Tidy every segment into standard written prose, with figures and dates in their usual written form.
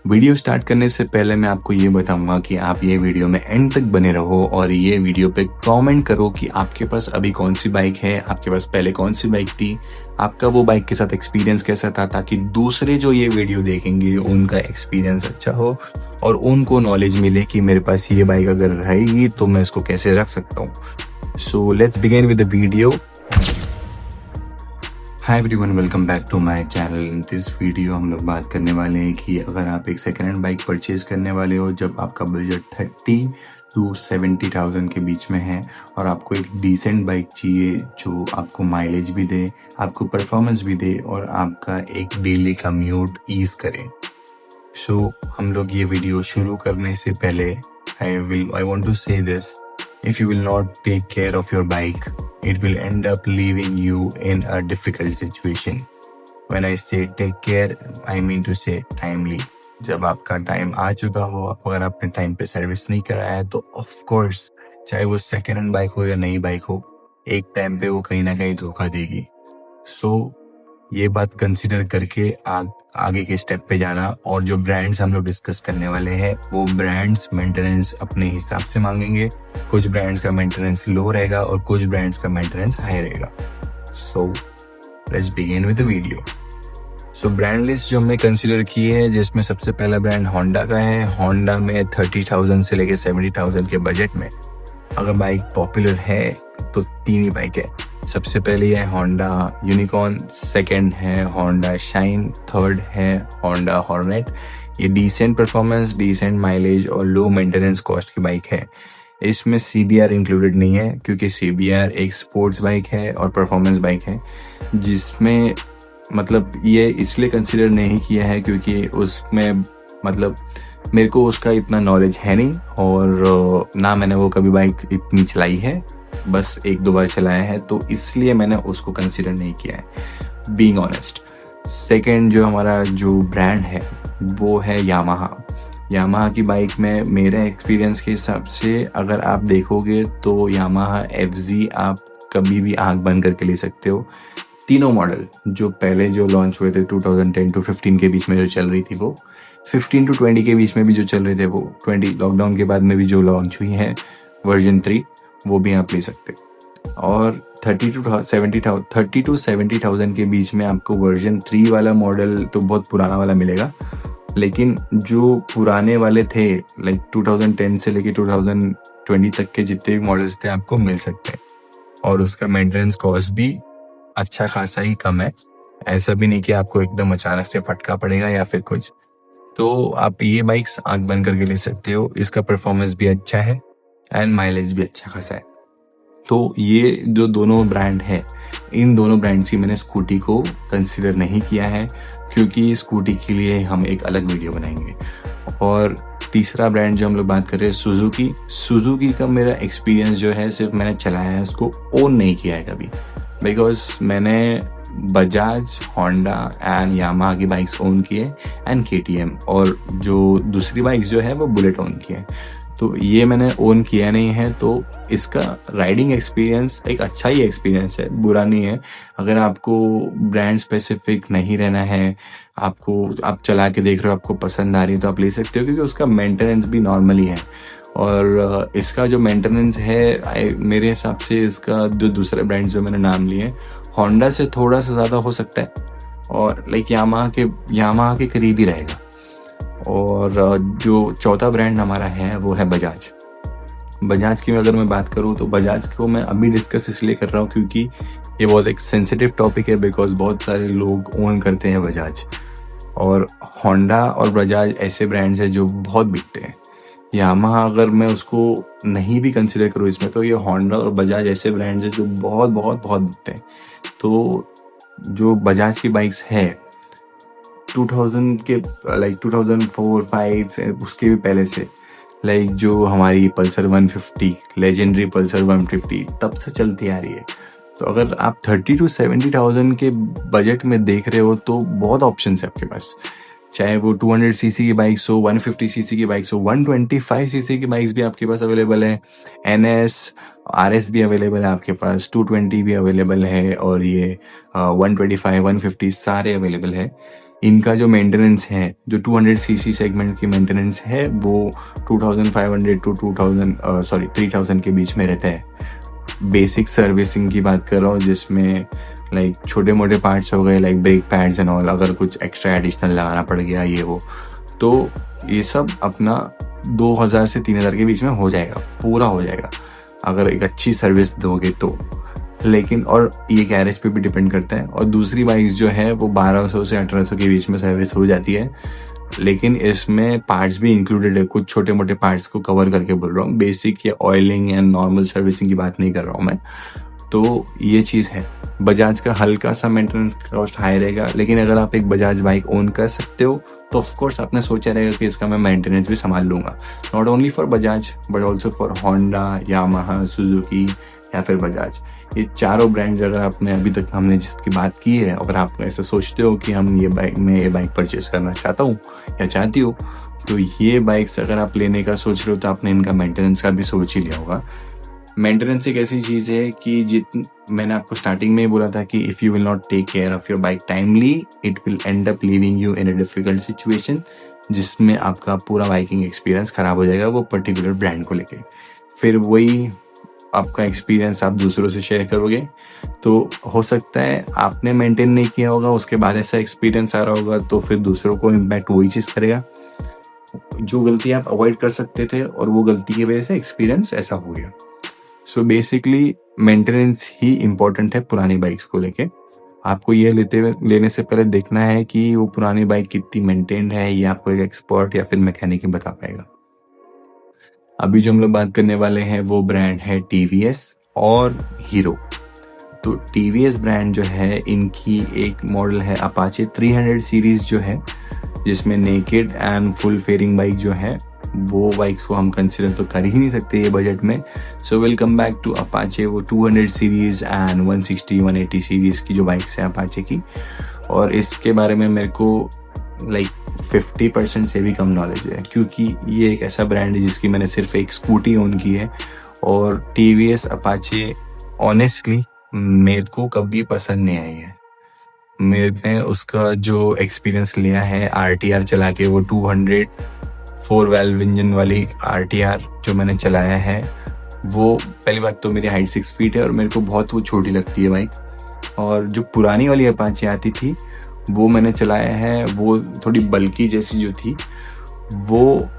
Video start करने से पहले मैं आपको ये बताऊंगा कि आप ये वीडियो में एंड तक बने रहो और ये वीडियो पे कमेंट करो कि आपके पास अभी कौन सी बाइक है, आपके पास पहले कौन सी बाइक थी, आपका वो बाइक के साथ एक्सपीरियंस कैसा था, ताकि दूसरे जो ये वीडियो देखेंगे उनका एक्सपीरियंस अच्छा हो और उनको नॉलेज मिले कि मेरे पास ये बाइक अगर रहेगी तो मैं इसको कैसे रख सकता हूँ। So let's begin with the video. Hi everyone, welcome back to my channel. In this video हम लोग बात करने वाले हैं कि अगर आप एक सेकेंड हैंड बाइक परचेज करने वाले हो जब आपका बजट 30 to 70,000 के बीच में है और आपको एक डिसेंट बाइक चाहिए जो आपको माइलेज भी दे, आपको परफॉर्मेंस भी दे और आपका एक डेली कम्यूट ईज करे। सो हम लोग ये वीडियो शुरू करने से पहले I want to say this. If you will not take care of your bike, it will end up leaving you in a difficult situation. When I say take care, I mean to say timely. जब आपका time आ चुका हो, अगर आपने time पे service नहीं कराया है तो ऑफ कोर्स चाहे वो सेकेंड हैंड बाइक हो या नई बाइक हो, एक टाइम पे वो कहीं ना कहीं धोखा देगी। सो ये बात कंसिडर करके आगे के स्टेप पे जाना। और जो ब्रांड्स हम लोग डिस्कस करने वाले हैं वो ब्रांड्स मेंटेनेंस अपने हिसाब से मांगेंगे। कुछ ब्रांड्स का मेंटेनेंस लो रहेगा और कुछ ब्रांड्स का मेंटेनेंस हाई रहेगा। सो let's begin with the video. So brand list जो हमने कंसिडर की है, जिसमें सबसे पहला ब्रांड होंडा का है। होंडा में 30,000 से लेके 70,000 के बजट में अगर बाइक पॉपुलर है तो 3 ही बाइक है। सबसे पहले है होंडा यूनिकॉर्न, सेकंड है होंडा शाइन, थर्ड है होंडा हॉर्नेट। ये डिसेंट परफॉर्मेंस, डिसेंट माइलेज और लो मेंटेनेंस कॉस्ट की बाइक है। इसमें CBR इंक्लूडेड नहीं है क्योंकि CBR एक स्पोर्ट्स बाइक है और परफॉर्मेंस बाइक है, जिसमें मतलब ये इसलिए कंसिडर नहीं किया है क्योंकि उसमें मतलब मेरे को उसका इतना नॉलेज है नहीं और ना मैंने वो कभी बाइक इतनी चलाई है, बस 1-2 बार चलाया है, तो इसलिए मैंने उसको कंसिडर नहीं किया है, बीइंग ऑनेस्ट। सेकंड जो हमारा जो ब्रांड है वो है यामाहा। यामाहा की बाइक में मेरे एक्सपीरियंस के हिसाब से अगर आप देखोगे तो यामाहा FZ आप कभी भी आंख बंद करके ले सकते हो। तीनों मॉडल जो पहले जो लॉन्च हुए थे 2010 to 15 के बीच में जो चल रही थी, वो 15 to 20 के बीच में भी जो चल रहे थे, वो 20 लॉकडाउन के बाद में भी जो लॉन्च हुई है वर्जन 3, वो भी आप ले सकते। और 30 to 70,000 के बीच में आपको वर्जन 3 वाला मॉडल तो बहुत पुराना वाला मिलेगा, लेकिन जो पुराने वाले थे लाइक 2010 से लेके 2020 तक के जितने भी मॉडल्स थे आपको मिल सकते हैं और उसका मेंटेनेंस कॉस्ट भी अच्छा खासा ही कम है। ऐसा भी नहीं कि आपको एकदम अचानक से फटका पड़ेगा या फिर कुछ, तो आप ये बाइक्स आंख बंद करके ले सकते हो। इसका परफॉर्मेंस भी अच्छा है एंड माइलेज भी अच्छा खासा है। तो ये जो दोनों ब्रांड है, इन दोनों ब्रांड्स की मैंने स्कूटी को कंसिडर नहीं किया है क्योंकि स्कूटी के लिए हम एक अलग वीडियो बनाएंगे। और तीसरा ब्रांड जो हम लोग बात कर रहे हैं सुजुकी। सुजुकी का मेरा एक्सपीरियंस जो है सिर्फ मैंने चलाया है, उसको ओन नहीं किया है कभी, बिकॉज मैंने बजाज, होंडा एंड यामाहा की बाइक्स ओन किए एंड KTM, और जो दूसरी बाइक्स जो है वो बुलेट ओन की है। तो ये मैंने ओन किया नहीं है, तो इसका राइडिंग एक्सपीरियंस एक अच्छा ही एक्सपीरियंस है, बुरा नहीं है। अगर आपको ब्रांड स्पेसिफिक नहीं रहना है, आप चला के देख रहे हो, आपको पसंद आ रही है तो आप ले सकते हो क्योंकि उसका मेंटेनेंस भी नॉर्मली है। और इसका जो मेंटेनेंस है मेरे हिसाब से इसका जो दूसरे ब्रांड्स जो मैंने नाम लिए होंडा से थोड़ा सा ज़्यादा हो सकता है और लाइक यामाहा के करीब ही रहेगा। और जो चौथा ब्रांड हमारा है वो है बजाज। बजाज की अगर मैं बात करूँ तो बजाज को मैं अभी डिस्कस इसलिए कर रहा हूँ क्योंकि ये बहुत एक सेंसिटिव टॉपिक है, बिकॉज बहुत सारे लोग ओन करते हैं बजाज। और होंडा और बजाज ऐसे ब्रांड्स हैं जो बहुत बिकते हैं। यामाहा अगर मैं उसको नहीं भी कंसिडर करूँ इसमें, तो ये होंडा और बजाज ऐसे ब्रांड्स हैं जो बहुत बहुत बहुत बिकते हैं। तो जो बजाज की बाइक्स है 2000 के लाइक 2004-5 उसके भी पहले से, लाइक जो हमारी पल्सर 150, लेजेंडरी पल्सर 150 तब से चलती आ रही है। तो अगर आप 30 to 70,000 के बजट में देख रहे हो तो बहुत ऑप्शंस है आपके पास, चाहे वो 200 सीसी की बाइक्स हो, 150 सीसी की बाइक्स हो, 125 सीसी की बाइक्स भी आपके पास अवेलेबल है। NS RS भी अवेलेबल है आपके पास, 220 भी अवेलेबल है और ये 125 150 सारे अवेलेबल है। इनका जो मेंटेनेंस है, जो 200 सीसी सेगमेंट की मेंटेनेंस है, वो 2500 टू 3000 के बीच में रहता है। बेसिक सर्विसिंग की बात कर रहा हूँ, जिसमें लाइक छोटे मोटे पार्ट्स हो गए, like brake pads and all, अगर कुछ एक्स्ट्रा एडिशनल लगाना पड़ गया ये वो, तो ये सब अपना 2000 से 3000 के बीच में हो जाएगा, पूरा हो जाएगा अगर एक अच्छी सर्विस दोगे तो। लेकिन और ये गैरेज पे भी डिपेंड करता है। और दूसरी बाइक्स जो है वो 1200 से 1800 के बीच में सर्विस हो जाती है, लेकिन इसमें पार्ट्स भी इंक्लूडेड है। कुछ छोटे मोटे पार्ट्स को कवर करके बोल रहा हूँ, बेसिक या ऑयलिंग एंड नॉर्मल सर्विसिंग की बात नहीं कर रहा हूँ मैं। तो ये चीज़ है। बजाज का हल्का सा मेंटेनेंस कॉस्ट हाई रहेगा, लेकिन अगर आप एक बजाज बाइक ओन कर सकते हो तो ऑफ कोर्स आपने सोचा रहेगा कि इसका मैं मेंटेनेंस भी संभाल लूँगा। Not only for Bajaj but also for Honda, Yamaha, Suzuki या फिर बजाज। ये चारों ब्रांड्स अगर आपने अभी तक हमने जिसकी बात की है, अगर आप ऐसा सोचते हो कि मैं ये बाइक परचेस करना चाहता हूँ या चाहती हो, तो ये बाइक्स अगर आप लेने का सोच रहे हो तो आपने इनका मेंटेनेंस का भी सोच ही लिया होगा। मेंटेनेंस एक ऐसी चीज़ है कि मैंने आपको स्टार्टिंग में ही बोला था कि if you will not take care of your bike timely, it will end up leaving you in a difficult situation, जिसमें आपका पूरा बाइकिंग एक्सपीरियंस ख़राब हो जाएगा वो पर्टिकुलर ब्रांड को लेके। फिर वही आपका एक्सपीरियंस आप दूसरों से शेयर करोगे, तो हो सकता है आपने मेंटेन नहीं किया होगा, उसके बाद ऐसा एक्सपीरियंस आ रहा होगा, तो फिर दूसरों को इम्पैक्ट वही चीज़ करेगा। जो गलती आप अवॉइड कर सकते थे और वो गलती की वजह से एक्सपीरियंस ऐसा हो गया। सो बेसिकली मेंटेनेंस ही इम्पोर्टेंट है पुरानी बाइक्स को लेके। आपको ये लेने से पहले देखना है कि वो पुरानी बाइक कितनी मेंटेन्ड है, ये आपको एक एक्सपर्ट या फिर मैकेनिक ही बता पाएगा। अभी जो हम लोग बात करने वाले हैं वो ब्रांड है टीवीएस और हीरो। तो टीवीएस ब्रांड जो है, इनकी एक मॉडल है अपाचे 300 सीरीज जो है, जिसमें naked and full fairing bike जो है, वो बाइक्स को हम कंसिडर तो कर ही नहीं सकते ये बजट में। So will come back to Apache, वो 200 सीरीज एंड 160 180 सीरीज की जो बाइक्स हैं अपाचे की। और इसके बारे में मेरे को लाइक 50% से भी कम नॉलेज है, क्योंकि ये एक ऐसा ब्रांड है जिसकी मैंने सिर्फ एक स्कूटी ओन की है। और टीवीएस अपाचे ऑनेस्टली मेरे को कभी पसंद नहीं आई है। मैंने उसका जो एक्सपीरियंस लिया है आरटीआर चला के, वो 200 4 वैल्व इंजन वाली आरटीआर जो मैंने चलाया है, वो पहली बात तो मेरी हाइट 6 फीट है और मेरे को बहुत वो छोटी लगती है बाइक। और जो पुरानी वाली अपाचे आती थी वो मैंने चलाया है, वो थोड़ी बल्कि जैसी जो थी, वो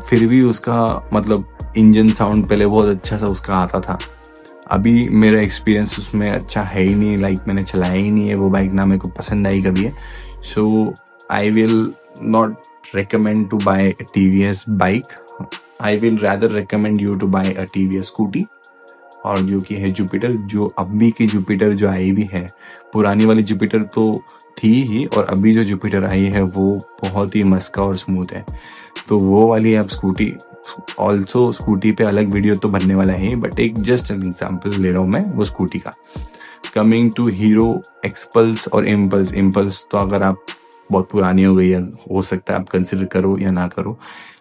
फिर भी उसका मतलब इंजन साउंड पहले बहुत अच्छा सा उसका आता था। अभी मेरा एक्सपीरियंस उसमें अच्छा है ही नहीं, लाइक मैंने चलाया ही नहीं है वो बाइक, ना मेरे को पसंद आई कभी है। So I will not recommend to buy a TVS bike. I will rather recommend you to buy a TVS scooty, और जो कि है जुपिटर। जो अभी की जुपिटर जो आई भी है, पुरानी वाली जुपिटर तो थी ही, और अभी जो जुपिटर आई है वो बहुत ही मस्का और स्मूथ है। तो वो वाली आप स्कूटी, ऑल्सो स्कूटी पे अलग वीडियो तो बनने वाला है, बट एक जस्ट एन एग्जाम्पल ले रहा हूँ मैं वो स्कूटी का। कमिंग टू हीरो एक्सपल्स और इम्पल्स तो अगर आप बहुत पुरानी हो गई है, हो सकता है आप कंसिडर करो या ना करो,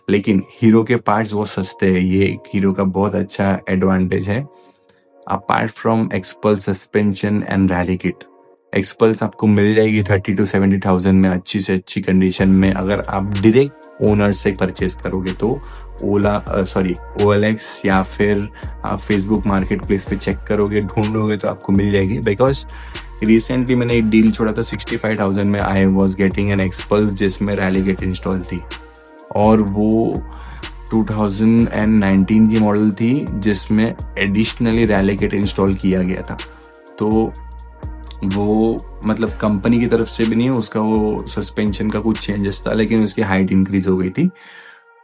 लेकिन हीरो के पार्ट्स बहुत सस्ते हैं। ये एक हीरो का बहुत अच्छा एडवांटेज है। Apart from XPulse suspension and rally kit, XPulse आपको मिल जाएगी 30 to 70,000 में, अच्छी से अच्छी कंडीशन में। अगर आप डायरेक्ट ओनर से परचेज करोगे तो OLX या फिर आप फेसबुक मार्केट प्लेस पे चेक करोगे, ढूंढोगे तो आपको मिल जाएगी। बिकॉज रिसेंटली मैंने एक डील छोड़ा था 65,000 में, I was getting an XPulse जिसमें रैली किट इंस्टॉल थी, और वो 2019 की मॉडल थी जिसमें एडिशनली रैली किट इंस्टॉल किया गया था। तो वो मतलब कंपनी की तरफ से भी नहीं, उसका वो सस्पेंशन का कुछ चेंजेस था, लेकिन उसकी हाइट इंक्रीज हो गई थी।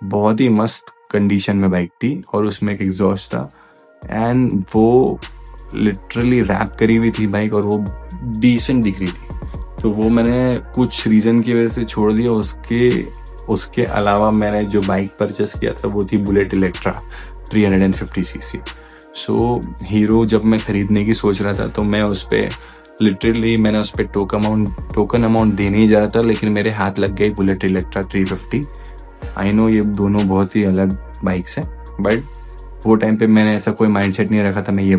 बहुत ही मस्त कंडीशन में बाइक थी, और उसमें एक एग्जॉस्ट था, एंड वो लिटरली रैप करी हुई थी बाइक, और वो डिसेंट दिख रही थी। तो वो मैंने कुछ रीज़न की वजह से छोड़ दिया। उसके अलावा मैंने जो बाइक परचेस किया था वो थी बुलेट इलेक्ट्रा 350 सीसी। सो हीरो जब मैं ख़रीदने की सोच रहा था तो मैं उस पर लिटरली मैंने उस पर टोकन अमाउंट देने ही जा रहा था, लेकिन मेरे हाथ लग गई बुलेट इलेक्ट्रा 350। आई नो ये दोनों बहुत ही अलग बाइक्स हैं, बट वो टाइम पे मैंने ऐसा कोई माइंडसेट नहीं रखा था मैं ये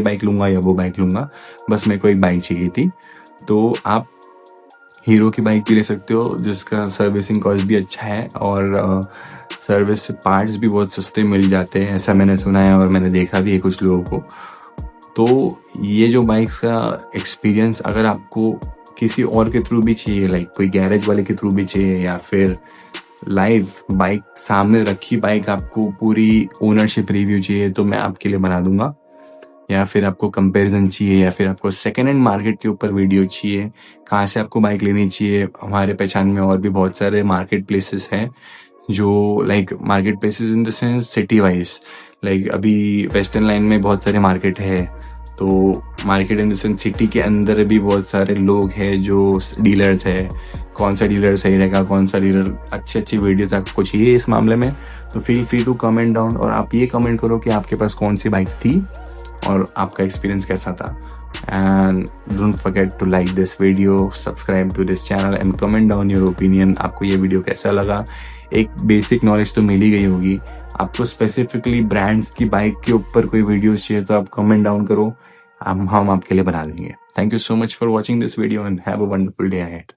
बाइक लूँगा या वो बाइक लूँगा, बस मेरे को एक बाइक चाहिए थी। तो आप हीरो की बाइक भी ले सकते हो जिसका सर्विसिंग कॉस्ट भी अच्छा है और सर्विस पार्ट्स भी बहुत सस्ते मिल जाते हैं, ऐसा मैंने सुना है और मैंने देखा भी है कुछ लोगों को। तो ये जो बाइक्स का एक्सपीरियंस अगर आपको किसी और के थ्रू भी चाहिए, लाइक कोई गैरेज वाले के थ्रू भी चाहिए, या फिर लाइव बाइक सामने रखी बाइक आपको पूरी ओनरशिप रिव्यू चाहिए, तो मैं आपके लिए बना दूंगा। या फिर आपको कंपैरिजन चाहिए, या फिर आपको सेकेंड हैंड मार्केट के ऊपर वीडियो चाहिए, कहाँ से आपको बाइक लेनी चाहिए, हमारे पहचान में और भी बहुत सारे मार्केट प्लेसेस हैं जो like market places in the sense city wise. Like अभी वेस्टर्न लाइन में बहुत सारे मार्केट है, तो market in the sense city के अंदर भी बहुत सारे लोग हैं जो डीलर्स है। कौन सा डीलर सही रहेगा, कौन सा डीलर अच्छी अच्छी वीडियोस आपको चाहिए इस मामले में, तो feel free to comment down. और आप ये कमेंट करो कि आपके पास कौन सी बाइक थी और आपका एक्सपीरियंस कैसा था। And don't forget to like this video, subscribe to this channel and comment down your opinion. आपको ये वीडियो कैसा लगा? एक बेसिक नॉलेज तो मिल ही गई होगी। आपको स्पेसिफिकली ब्रांड्स की बाइक के ऊपर कोई वीडियोस चाहिए तो आप कमेंट डाउन करो, हम आपके लिए बना देंगे। Thank you so much for watching this video and have a wonderful day ahead.